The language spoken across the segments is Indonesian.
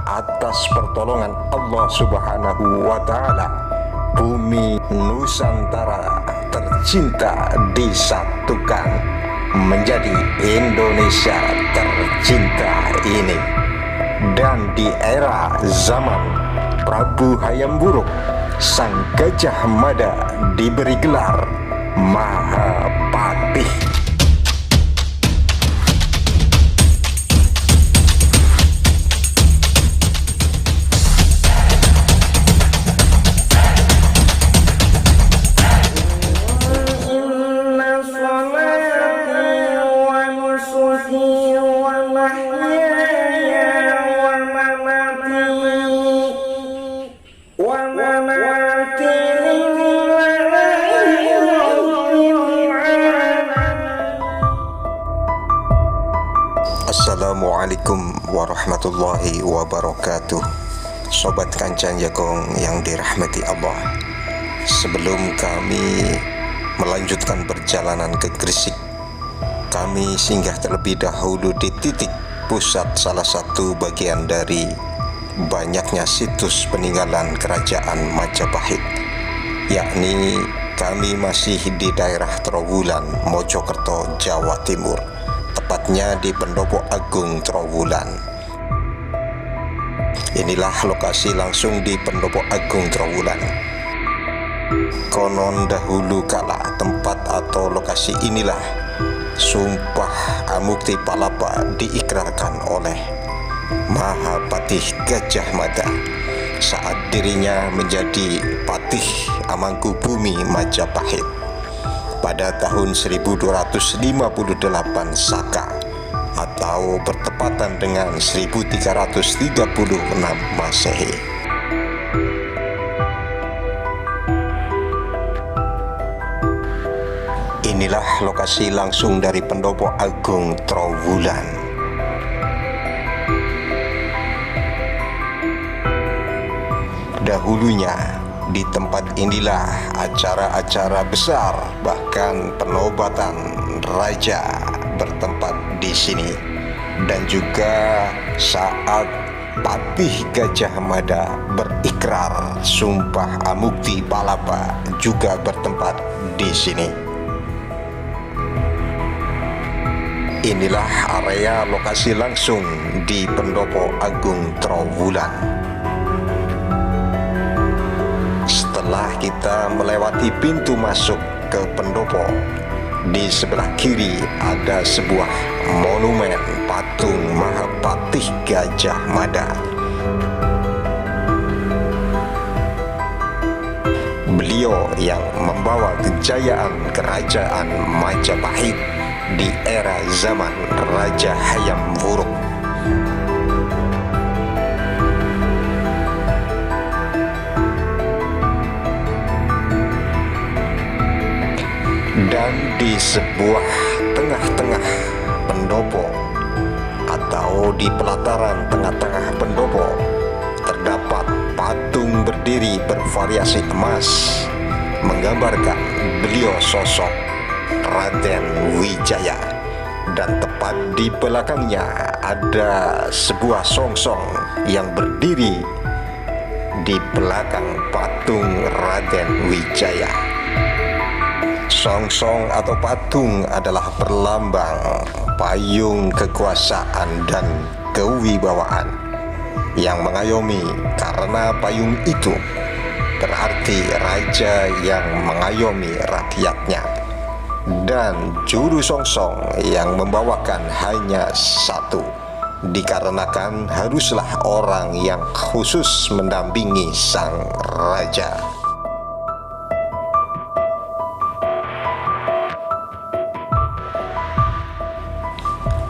atas pertolongan Allah Subhanahu wa Ta'ala, bumi Nusantara tercinta disatukan menjadi Indonesia tercinta ini. Dan di era zaman Prabu Hayam Wuruk, Sang Gajah Mada diberi gelar Mahapatih. Assalamualaikum warahmatullahi wabarakatuh. Sobat Kancang Jagung yang dirahmati Allah, sebelum kami melanjutkan perjalanan ke Gresik, kami singgah terlebih dahulu di titik pusat salah satu bagian dari banyaknya situs peninggalan kerajaan Majapahit, yakni kami masih di daerah Trowulan, Mojokerto, Jawa Timur, tepatnya di Pendopo Agung Trowulan. Inilah lokasi langsung di Pendopo Agung Trowulan. Konon dahulu kala tempat atau lokasi inilah Sumpah Amukti Palapa diikrarkan oleh Mahapatih Gajah Mada saat dirinya menjadi Patih Amangkubumi Majapahit pada tahun 1258 Saka atau bertepatan dengan 1336 Masehi. Inilah lokasi langsung dari Pendopo Agung Trowulan. Dahulunya di tempat inilah acara-acara besar, bahkan penobatan raja bertempat di sini. Dan juga saat Patih Gajah Mada berikrar Sumpah Amukti Palapa juga bertempat di sini. Inilah area lokasi langsung di Pendopo Agung Trowulan. Setelah kita melewati pintu masuk ke pendopo, di sebelah kiri ada sebuah monumen patung Mahapatih Gajah Mada. Beliau yang membawa kejayaan kerajaan Majapahit di era zaman Raja Hayam Wuruk. Dan di sebuah tengah-tengah pendopo atau di pelataran tengah-tengah pendopo terdapat patung berdiri bervariasi emas menggambarkan beliau sosok Raden Wijaya, dan tepat di belakangnya ada sebuah songsong yang berdiri di belakang patung Raden Wijaya. Songsong atau patung adalah perlambang payung kekuasaan dan kewibawaan yang mengayomi, karena payung itu berarti raja yang mengayomi rakyatnya. Dan juru songsong yang membawakan hanya satu, dikarenakan haruslah orang yang khusus mendampingi sang raja.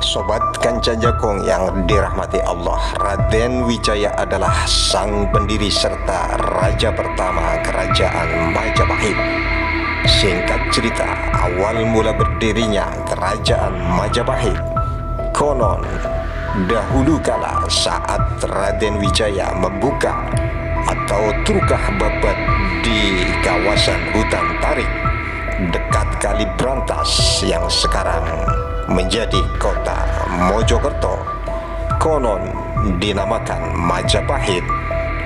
Sobat Kancang Jagung yang dirahmati Allah, Raden Wijaya adalah sang pendiri serta raja pertama kerajaan Majapahit. Singkat cerita, awal mula berdirinya kerajaan Majapahit, konon dahulu kala saat Raden Wijaya membuka atau turkah babat di kawasan hutan tarik dekat Kali Brantas yang sekarang menjadi kota Mojokerto, konon dinamakan Majapahit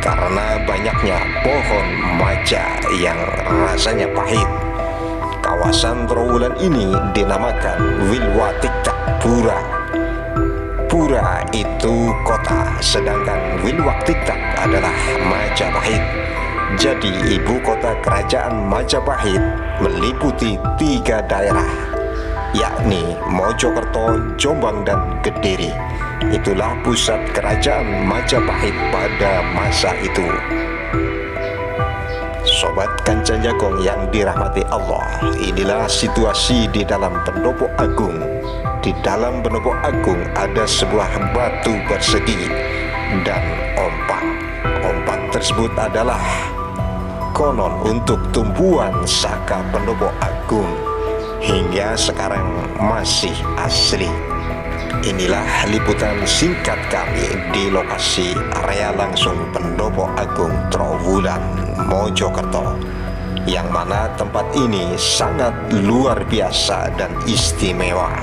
karena banyaknya pohon maja yang rasanya pahit. Kawasan Trowulan ini dinamakan Wilwatiktak Pura. Pura itu kota, sedangkan Wilwatiktak adalah Majapahit. Jadi ibu kota kerajaan Majapahit meliputi 3 daerah, yakni Mojokerto, Jombang, dan Kediri. Itulah pusat kerajaan Majapahit pada masa itu. Sobat Kancan Jagong yang dirahmati Allah, inilah situasi di dalam Pendopo Agung. Di dalam Pendopo Agung ada sebuah batu persegi dan ompang. Ompang tersebut adalah konon untuk tumbuhan saka Pendopo Agung, hingga sekarang masih asli. Inilah liputan singkat kami di lokasi area langsung Pendopo Agung Trowulan, Mojokerto, yang mana tempat ini sangat luar biasa dan istimewa,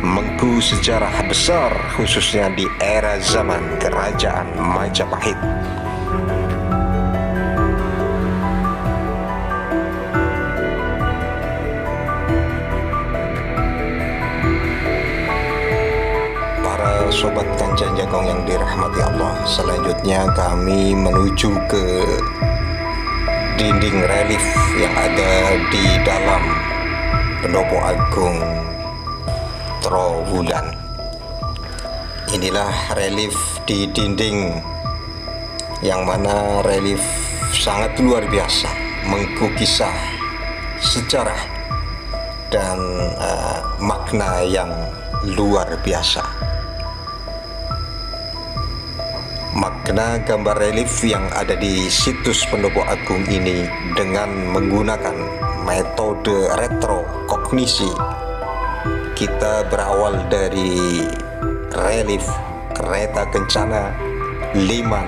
mengku sejarah besar khususnya di era zaman kerajaan Majapahit. Sobat Kancan Jagong yang dirahmati Allah, selanjutnya kami menuju ke dinding relief yang ada di dalam Pendopo Agung Trowulan. Inilah relief di dinding, yang mana relief sangat luar biasa, mengku kisah sejarah dan makna yang luar biasa. Makna gambar relief yang ada di situs Pendopo Agung ini dengan menggunakan metode retrokognisi. Kita berawal dari relief kereta kencana, liman,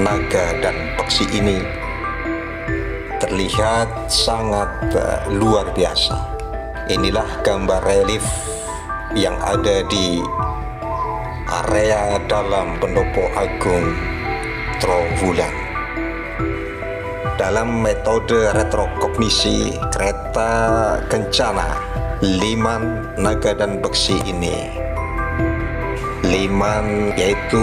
naga, dan peksi ini terlihat sangat luar biasa. Inilah gambar relief yang ada di area dalam Pendopo Agung Trowulan. Dalam metode retrokognisi, kereta kencana, liman, naga, dan beksi ini. Liman yaitu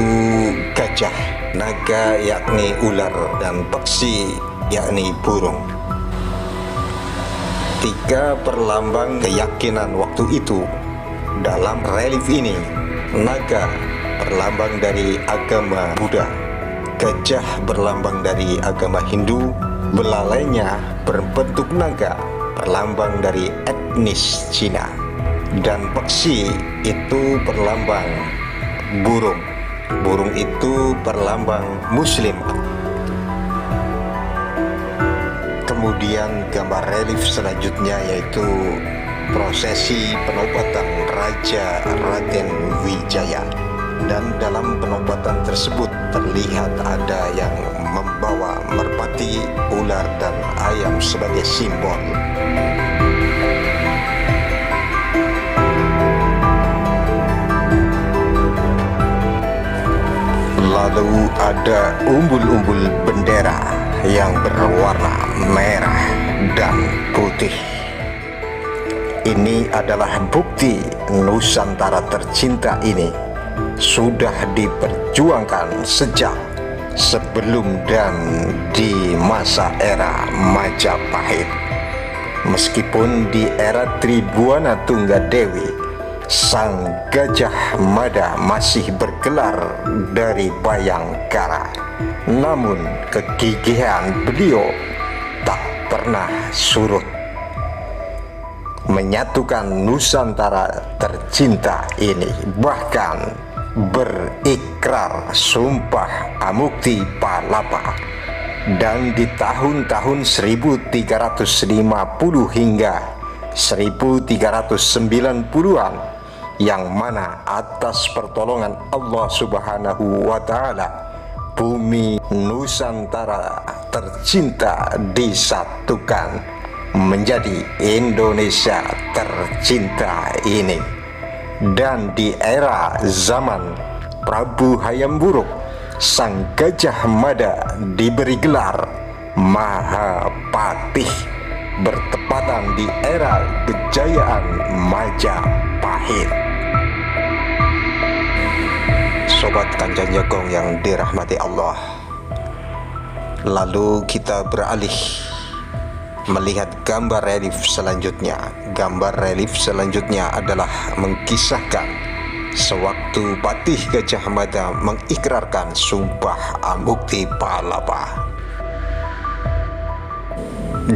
gajah, naga yakni ular, dan beksi yakni burung. 3 perlambang keyakinan waktu itu. Dalam relief ini, naga berlambang dari agama Buddha, gajah berlambang dari agama Hindu, belalainya berbentuk naga berlambang dari etnis Cina, dan peksi itu berlambang burung. Burung itu berlambang Muslim. Kemudian gambar relief selanjutnya yaitu prosesi penobatan Raja Raden Wijaya, dan dalam penobatan tersebut terlihat ada yang membawa merpati, ular, dan ayam sebagai simbol. Lalu ada umbul-umbul bendera yang berwarna merah dan putih. Ini adalah bukti Nusantara tercinta ini sudah diperjuangkan sejak sebelum dan di masa era Majapahit. Meskipun di era Tribuana Tunggadewi, Sang Gajah Mada masih bergelar dari Bayangkara, namun kegigihan beliau tak pernah surut, menyatukan Nusantara tercinta ini, bahkan berikrar sumpah Amukti Palapa. Dan di tahun-tahun 1350 hingga 1390-an, yang mana atas pertolongan Allah Subhanahu wa Ta'ala, bumi Nusantara tercinta disatukan menjadi Indonesia tercinta ini. Dan di era zaman Prabu Hayam Wuruk, Sang Gajah Mada, diberi gelar Mahapatih bertepatan di era kejayaan Majapahit. Sobat Kanjeng Jagong yang dirahmati Allah, lalu kita beralih melihat gambar relief selanjutnya. Gambar relief selanjutnya adalah mengkisahkan sewaktu Patih Gajah Mada mengikrarkan Sumpah Amukti Palapa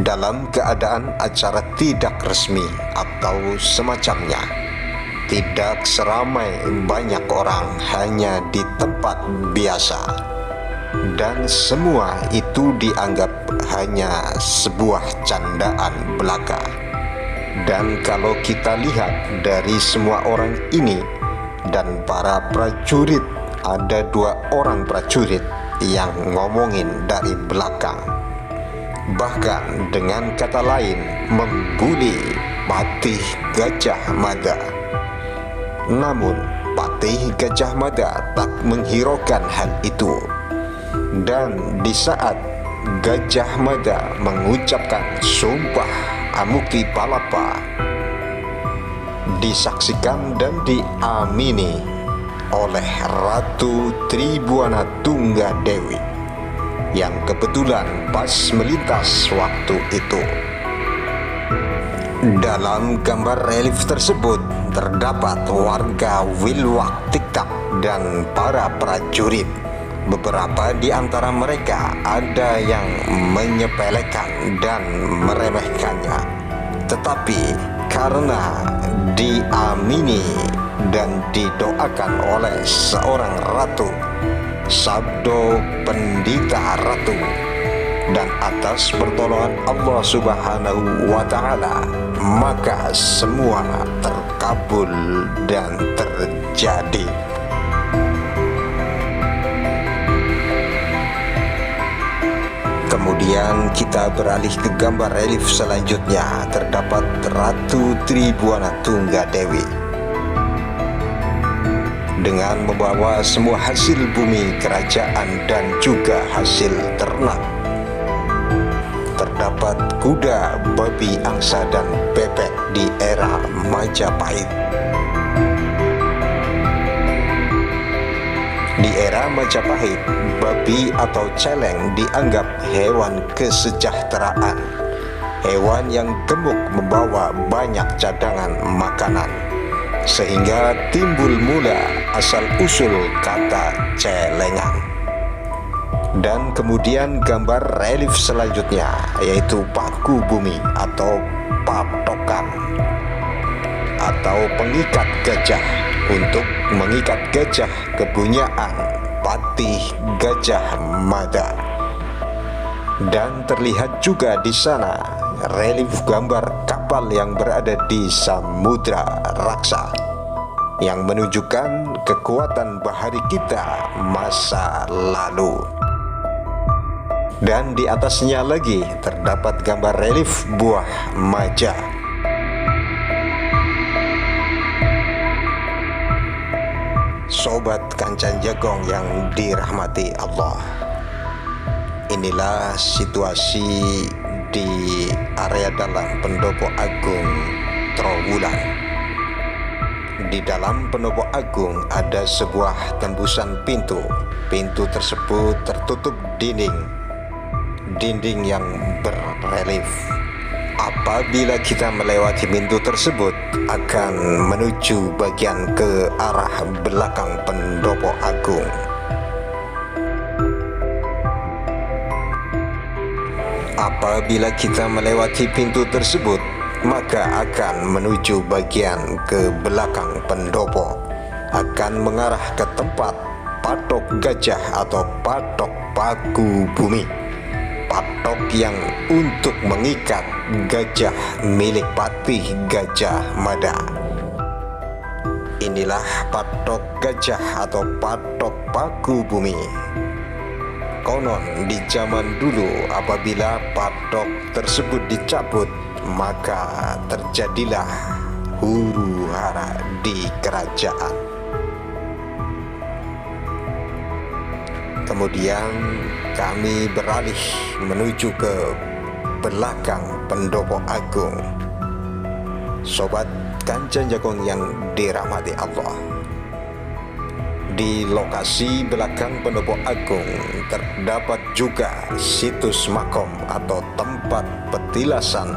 dalam keadaan acara tidak resmi atau semacamnya, tidak seramai banyak orang, hanya di tempat biasa, dan semua itu dianggap hanya sebuah candaan belaka. Dan kalau kita lihat dari semua orang ini dan para prajurit, ada 2 orang prajurit yang ngomongin dari belakang, bahkan dengan kata lain membuli Patih Gajah Mada. Namun Patih Gajah Mada tak menghiraukan hal itu, dan di saat Gajah Mada mengucapkan Sumpah Amukti Palapa, disaksikan dan diamini oleh Ratu Tribuana Tunggadewi yang kebetulan pas melintas waktu itu. Dalam gambar relief tersebut terdapat warga Wilwak Tiktak dan para prajurit. Beberapa di antara mereka ada yang menyepelekan dan meremehkannya, tetapi karena diamini dan didoakan oleh seorang ratu, sabdo pendita ratu, dan atas pertolongan Allah Subhanahu wa Ta'ala, maka semua terkabul dan terjadi. Kemudian kita beralih ke gambar relief selanjutnya. Terdapat Ratu Tribuana Tunggadewi dengan membawa semua hasil bumi kerajaan dan juga hasil ternak. Terdapat kuda, babi, angsa, dan bebek di era Majapahit. Di era Majapahit, babi atau celeng dianggap hewan kesejahteraan, hewan yang gemuk membawa banyak cadangan makanan, sehingga timbul mula asal-usul kata celengan. Dan kemudian gambar relief selanjutnya yaitu paku bumi atau patokan atau pengikat gajah untuk mengikat gajah kepunyaan Patih Gajah Mada. Dan terlihat juga di sana relief gambar kapal yang berada di Samudra Raksa yang menunjukkan kekuatan bahari kita masa lalu. Dan di atasnya lagi terdapat gambar relief buah maja. Sobat Kanjeng Jagong yang dirahmati Allah, inilah situasi di area dalam Pendopo Agung Trowulan. Di dalam Pendopo Agung ada sebuah tembusan pintu. Pintu tersebut tertutup dinding yang berrelief. Apabila kita melewati pintu tersebut akan menuju bagian ke arah belakang Pendopo Agung. Apabila kita melewati pintu tersebut, maka akan menuju bagian ke belakang pendopo, akan mengarah ke tempat patok gajah atau patok paku bumi, patok yang untuk mengikat gajah milik Patih Gajah Mada. Inilah patok gajah atau patok paku bumi. Konon di zaman dulu apabila patok tersebut dicabut, maka terjadilah huru-hara di kerajaan. Kemudian kami beralih menuju ke belakang pendopo agung. Sobat Kanjeng Jagung yang dirahmati Allah, di lokasi belakang pendopo agung terdapat juga situs makom atau tempat petilasan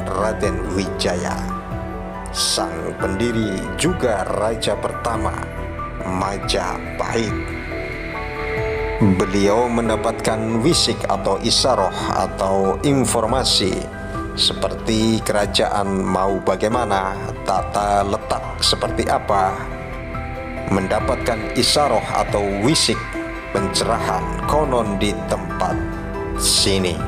Raden Wijaya, sang pendiri juga raja pertama Majapahit. Beliau mendapatkan wisik atau isaroh atau informasi seperti kerajaan mau bagaimana, tata letak seperti apa, mendapatkan isaroh atau wisik pencerahan konon di tempat sini.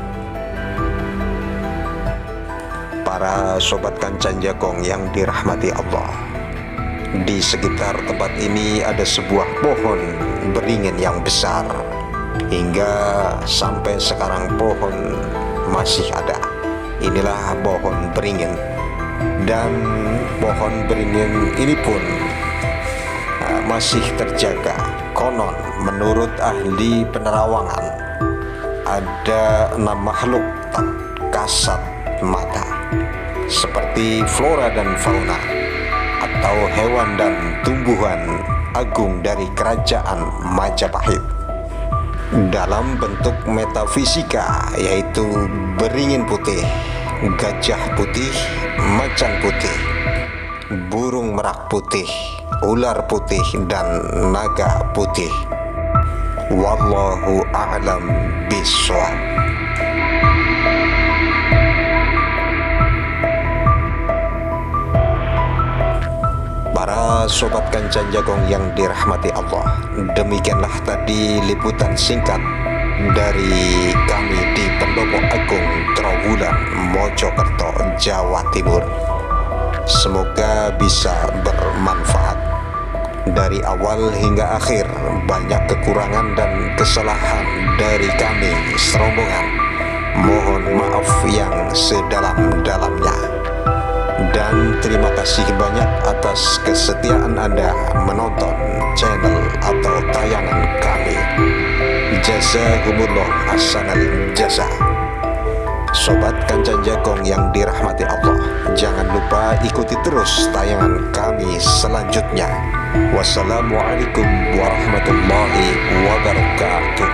Para sobat Kanjeng Jagung yang dirahmati Allah, di sekitar tempat ini ada sebuah pohon beringin yang besar. Hingga sampai sekarang pohon masih ada. Inilah pohon beringin. Dan pohon beringin ini pun masih terjaga. Konon menurut ahli penerawangan ada 6 makhluk tak kasat mata seperti flora dan fauna atau hewan dan tumbuhan agung dari kerajaan Majapahit dalam bentuk metafisika, yaitu beringin putih, gajah putih, macan putih, burung merak putih, ular putih, dan naga putih. Wallahu a'lam bishawab. Para sobat Kanjeng Jagung yang dirahmati Allah, demikianlah tadi liputan singkat dari kami di Pendopo Agung Trowulan, Mojokerto, Jawa Timur. Semoga bisa bermanfaat. Dari awal hingga akhir banyak kekurangan dan kesalahan dari kami serombongan. Mohon maaf yang sedalam-dalamnya. Dan terima kasih banyak atas kesetiaan Anda menonton channel atau tayangan kami. Jazakumullah ahsanal jazaa. Sobat Kanjeng Jagung yang dirahmati Allah, jangan lupa ikuti terus tayangan kami selanjutnya. Wassalamualaikum warahmatullahi wabarakatuh.